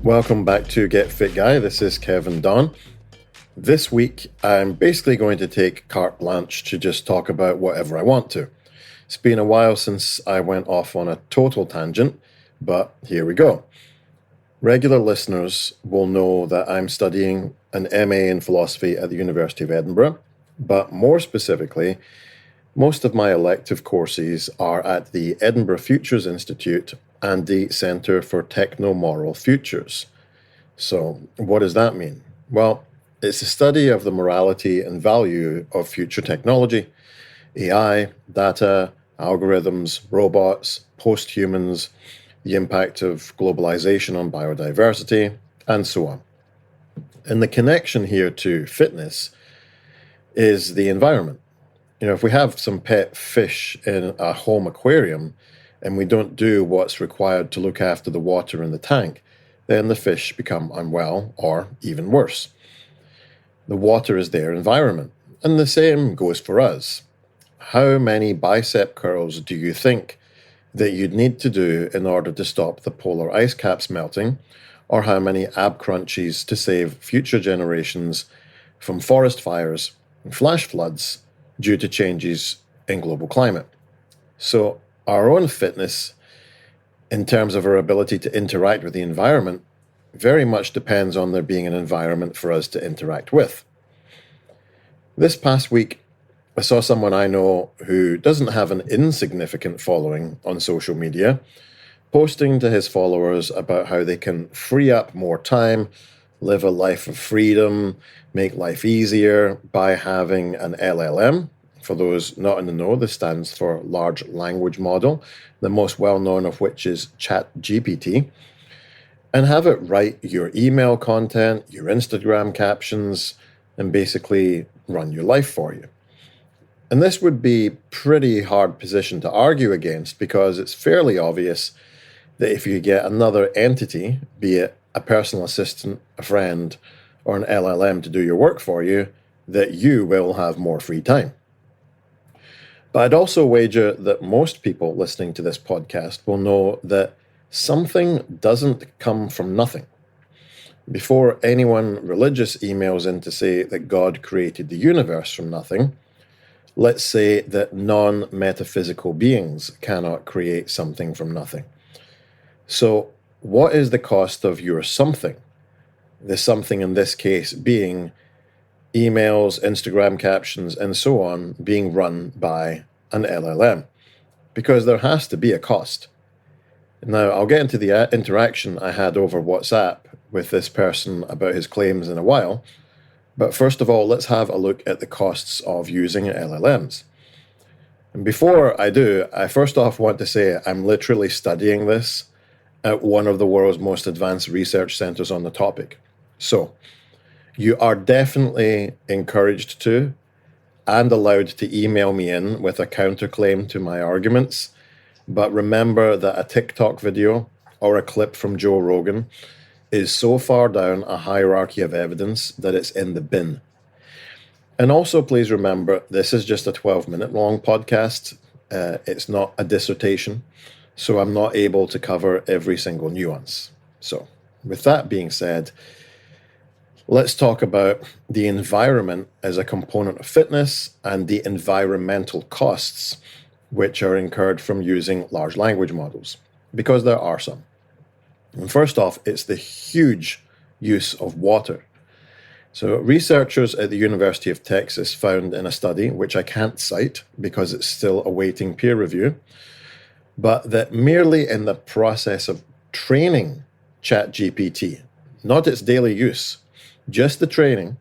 Welcome back to Get Fit Guy. This is Kevin Don. This week, I'm basically going to take carte blanche to just talk about whatever I want to. It's been a while since I went off on a total tangent, but here we go. Regular listeners will know that I'm studying an MA in philosophy at the University of Edinburgh, but more specifically, most of my elective courses are at the Edinburgh Futures Institute and the Centre for Techno-Moral Futures. So, what does that mean? Well, it's a study of the morality and value of future technology, AI, data, algorithms, robots, post-humans, the impact of globalization on biodiversity, and so on. And the connection here to fitness is the environment. If we have some pet fish in a home aquarium and we don't do what's required to look after the water in the tank, then the fish become unwell or even worse. The water is their environment, and the same goes for us. How many bicep curls do you think that you'd need to do in order to stop the polar ice caps melting, or how many ab crunches to save future generations from forest fires and flash floods due to changes in global climate? So our own fitness, in terms of our ability to interact with the environment, very much depends on there being an environment for us to interact with. This past week, I saw someone I know who doesn't have an insignificant following on social media, posting to his followers about how they can free up more time, live a life of freedom, make life easier by having an LLM. For those not in the know, this stands for Large Language Model, the most well-known of which is ChatGPT, and have it write your email content, your Instagram captions, and basically run your life for you. And this would be a pretty hard position to argue against because it's fairly obvious that if you get another entity, be it a personal assistant, a friend, or an LLM to do your work for you, that you will have more free time. But I'd also wager that most people listening to this podcast will know that something doesn't come from nothing. Before anyone religious emails in to say that God created the universe from nothing, let's say that non-metaphysical beings cannot create something from nothing. So, what is the cost of your something? The something in this case being emails, Instagram captions, and so on being run by an LLM, because there has to be a cost. Now, I'll get into the interaction I had over WhatsApp with this person about his claims in a while, but first of all, let's have a look at the costs of using LLMs. And before I do, I first off want to say I'm literally studying this at one of the world's most advanced research centers on the topic. So, you are definitely encouraged to and allowed to email me in with a counterclaim to my arguments, but remember that a TikTok video or a clip from Joe Rogan is so far down a hierarchy of evidence that it's in the bin. And also please remember, this is just a 12-minute long podcast. It's not a dissertation, so I'm not able to cover every single nuance. So with that being said, let's talk about the environment as a component of fitness and the environmental costs which are incurred from using large language models, because there are some. And first off, it's the huge use of water. So researchers at the University of Texas found in a study, which I can't cite because it's still awaiting peer review, but that merely in the process of training ChatGPT, not its daily use, just the training,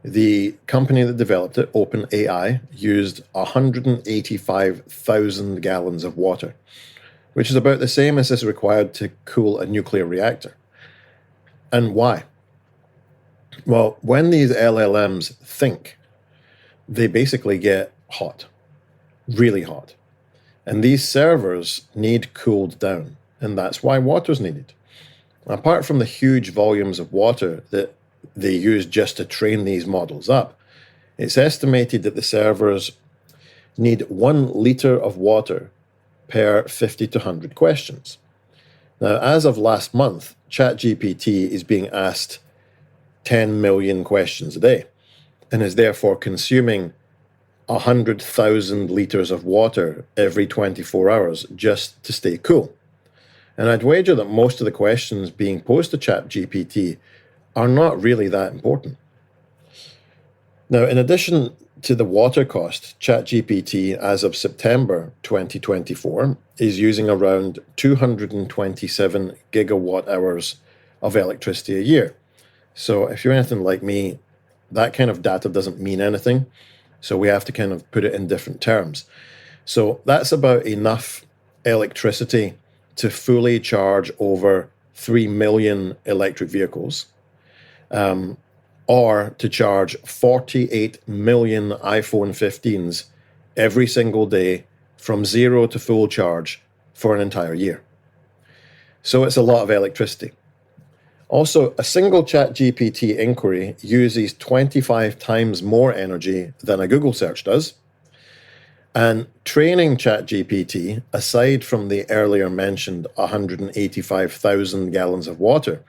the company that developed it, OpenAI, used 185,000 gallons of water, which is about the same as is required to cool a nuclear reactor. And why? Well, when these LLMs think, they basically get hot, really hot. And these servers need cooled down, and that's why water's needed. Apart from the huge volumes of water that they use just to train these models up, it's estimated that the servers need 1 liter of water per 50 to 100 questions. Now, as of last month, ChatGPT is being asked 10 million questions a day and is therefore consuming 100,000 litres of water every 24 hours just to stay cool. And I'd wager that most of the questions being posed to ChatGPT are not really that important. Now, in addition to the water cost, ChatGPT, as of September 2024, is using around 227 gigawatt hours of electricity a year. So if you're anything like me, that kind of data doesn't mean anything. So we have to kind of put it in different terms. So that's about enough electricity to fully charge over 3 million electric vehicles, or to charge 48 million iPhone 15s every single day from zero to full charge for an entire year. So it's a lot of electricity. Also, a single ChatGPT inquiry uses 25 times more energy than a Google search does. And training ChatGPT, aside from the earlier mentioned 185,000 gallons of water,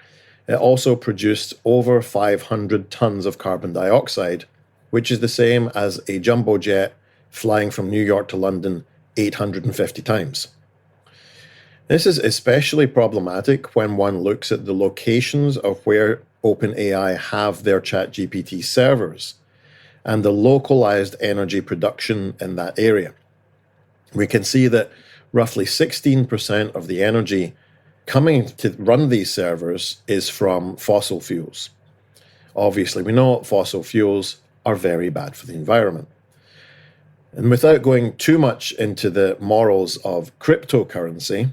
it also produced over 500 tons of carbon dioxide, which is the same as a jumbo jet flying from New York to London 850 times. This is especially problematic when one looks at the locations of where OpenAI have their ChatGPT servers and the localized energy production in that area. We can see that roughly 16% of the energy coming to run these servers is from fossil fuels. Obviously, we know fossil fuels are very bad for the environment. And without going too much into the morals of cryptocurrency,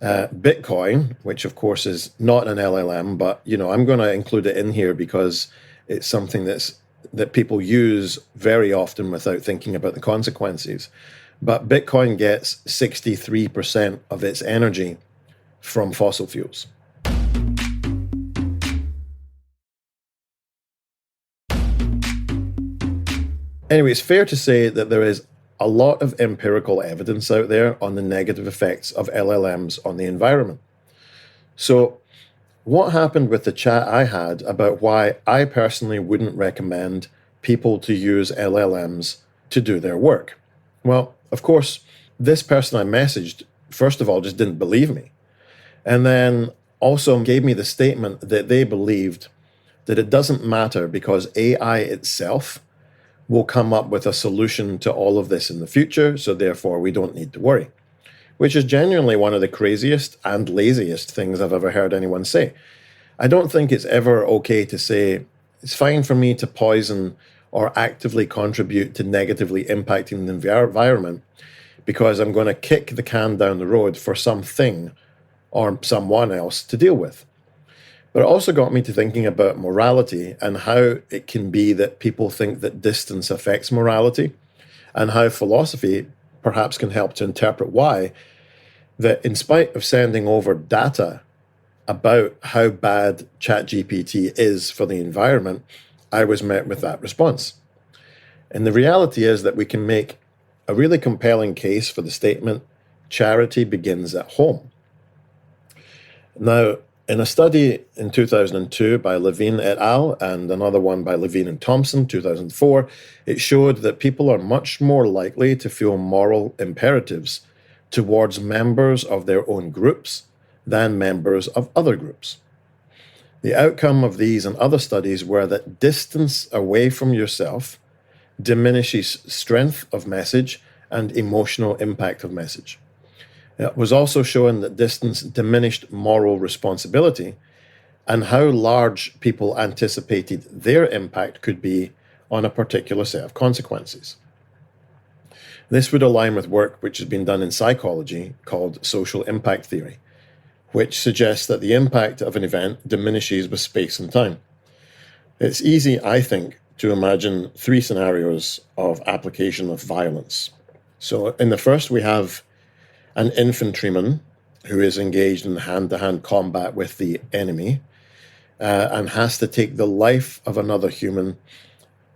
Bitcoin, which of course is not an LLM, but I'm going to include it in here because it's something that people use very often without thinking about the consequences. But Bitcoin gets 63% of its energy from fossil fuels. Anyway, it's fair to say that there is a lot of empirical evidence out there on the negative effects of LLMs on the environment. So, what happened with the chat I had about why I personally wouldn't recommend people to use LLMs to do their work? Well, of course, this person I messaged, first of all, just didn't believe me. And then also gave me the statement that they believed that it doesn't matter because AI itself will come up with a solution to all of this in the future, so therefore we don't need to worry. Which is genuinely one of the craziest and laziest things I've ever heard anyone say. I don't think it's ever okay to say, it's fine for me to poison or actively contribute to negatively impacting the environment because I'm going to kick the can down the road for something or someone else to deal with. But it also got me to thinking about morality and how it can be that people think that distance affects morality, and how philosophy perhaps can help to interpret why, that in spite of sending over data about how bad ChatGPT is for the environment, I was met with that response. And the reality is that we can make a really compelling case for the statement, charity begins at home. Now, in a study in 2002 by Levine et al. And another one by Levine and Thompson, 2004, it showed that people are much more likely to feel moral imperatives towards members of their own groups than members of other groups. The outcome of these and other studies were that distance away from yourself diminishes strength of message and emotional impact of message. It was also shown that distance diminished moral responsibility and how large people anticipated their impact could be on a particular set of consequences. This would align with work which has been done in psychology called social impact theory, which suggests that the impact of an event diminishes with space and time. It's easy, I think, to imagine three scenarios of application of violence. So in the first, we have an infantryman who is engaged in hand-to-hand combat with the enemy and has to take the life of another human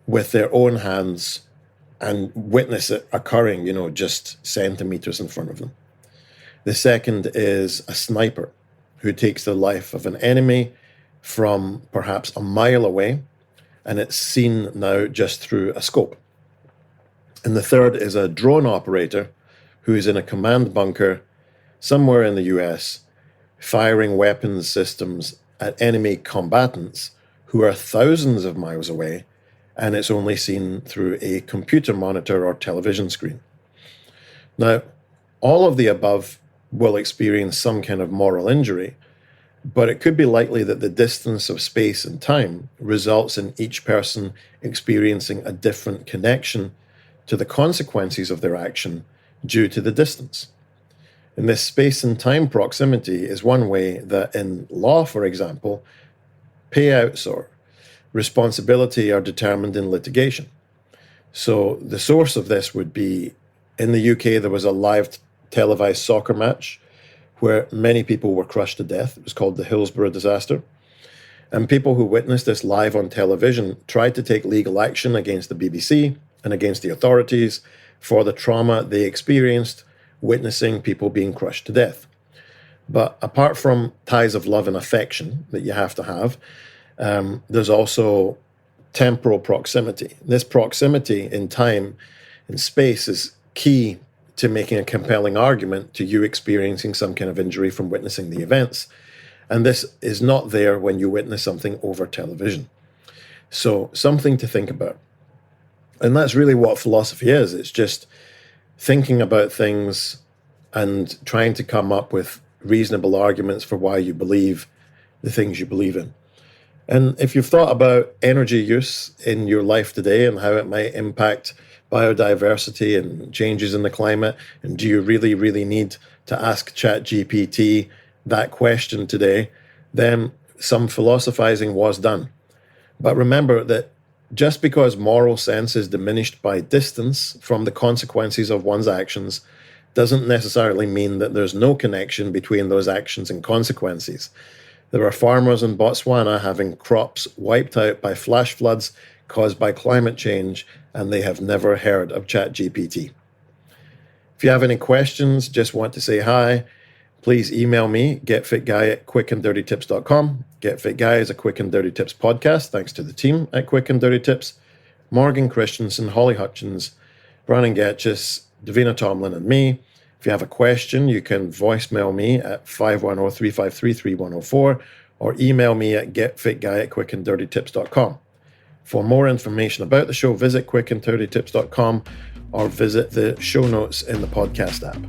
with their own hands and witness it occurring, just centimeters in front of them. The second is a sniper who takes the life of an enemy from perhaps a mile away, and it's seen now just through a scope. And the third is a drone operator who is in a command bunker somewhere in the US, firing weapons systems at enemy combatants who are thousands of miles away, and it's only seen through a computer monitor or television screen. Now, all of the above will experience some kind of moral injury, but it could be likely that the distance of space and time results in each person experiencing a different connection to the consequences of their action due to the distance. And this space and time proximity is one way that in law, for example, payouts or responsibility are determined in litigation. So the source of this would be, in the UK, there was a live televised soccer match where many people were crushed to death. It was called the Hillsborough disaster. And people who witnessed this live on television tried to take legal action against the BBC and against the authorities for the trauma they experienced witnessing people being crushed to death. But apart from ties of love and affection that you have to have, there's also temporal proximity. This proximity in time and space is key to making a compelling argument to you experiencing some kind of injury from witnessing the events. And this is not there when you witness something over television. So something to think about. And that's really what philosophy is. It's just thinking about things and trying to come up with reasonable arguments for why you believe the things you believe in. And if you've thought about energy use in your life today and how it might impact biodiversity and changes in the climate, and do you really, really need to ask ChatGPT that question today, then some philosophizing was done. But remember that just because moral sense is diminished by distance from the consequences of one's actions doesn't necessarily mean that there's no connection between those actions and consequences. There are farmers in Botswana having crops wiped out by flash floods caused by climate change, and they have never heard of ChatGPT. If you have any questions, just want to say hi, please email me, getfitguy@quickanddirtytips.com. Get Fit Guy is a Quick and Dirty Tips podcast, thanks to the team at Quick and Dirty Tips, Morgan Christensen, Holly Hutchins, Brandon Getchis, Davina Tomlin, and me. If you have a question, you can voicemail me at 510-353-3104 or email me at getfitguy@quickanddirtytips.com. For more information about the show, visit quickanddirtytips.com or visit the show notes in the podcast app.